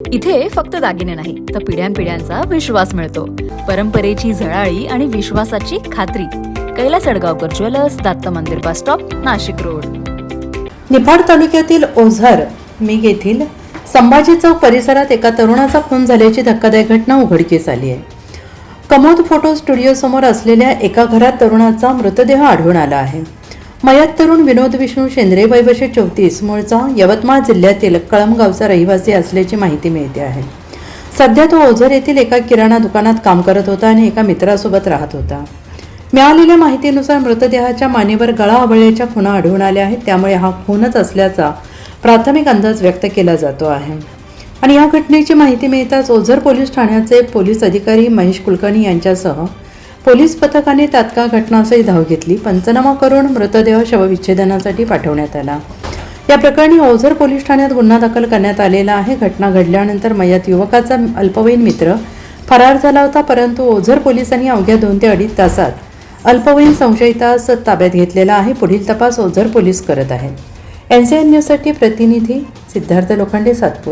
इथे फक्त दागिने नाही तर पिढ्यानपिढ्यांचा विश्वास मिळतो. परंपरेची झळाळी आणि विश्वासाची खात्री. कैलास अडगावकर ज्वेलर्स, दत्त मंदिर bus stop, Nashik road. Niphad तालुक्यातील ओझर मिग येथील संभाजी चौक परिसरात एका तरुणाचा खून झाल्याची धक्कादायक घटना उघडकीस आली आहे. कमोद फोटो स्टुडिओ समोर असलेल्या एका घरात तरुणाचा मृतदेह आढळून आला आहे. मयत तरुण विनोद विष्णू शेंद्रे, वय वर्ष 34, मूळचा यवतमाळ जिल्ह्यातील कळमगावचा रहिवासी असल्याची माहिती मिळते आहे. सध्या तो ओझर येथील एका किराणा दुकानात काम करत होता आणि एका मित्रासोबत राहत होता. मिळालेल्या माहितीनुसार मृतदेहाच्या मानेवर गळा आवळल्याच्या खुणा आढळून आल्या आहेत. त्यामुळे हा खूनच असल्याचा प्राथमिक अंदाज व्यक्त केला जातो आहे. आणि या घटनेची माहिती मिळताच ओझर पोलीस ठाण्याचे पोलीस अधिकारी महेश कुलकर्णी यांच्यासह पोलीस पथकाने तात्काळ घटनास्थळी धाव घेतली. पंचनामा करून मृतदेह शवविच्छेदनासाठी पाठवण्यात आला. या प्रकरणी ओझर पोलीस ठाण्यात गुन्हा दाखल करण्यात आलेला आहे. घटना घडल्यानंतर मयत युवकाचा अल्पवयीन मित्र फरार झाला होता, परंतु ओझर पोलिसांनी अवघ्या 2 ते 2.5 तासात अल्पवयीन संशयितास ताब्यात घेतलेला आहे. पुढील तपास ओझर पोलीस करत आहेत. NCN न्यूजसाठी प्रतिनिधी सिद्धार्थ लोखंडे, सातपूर.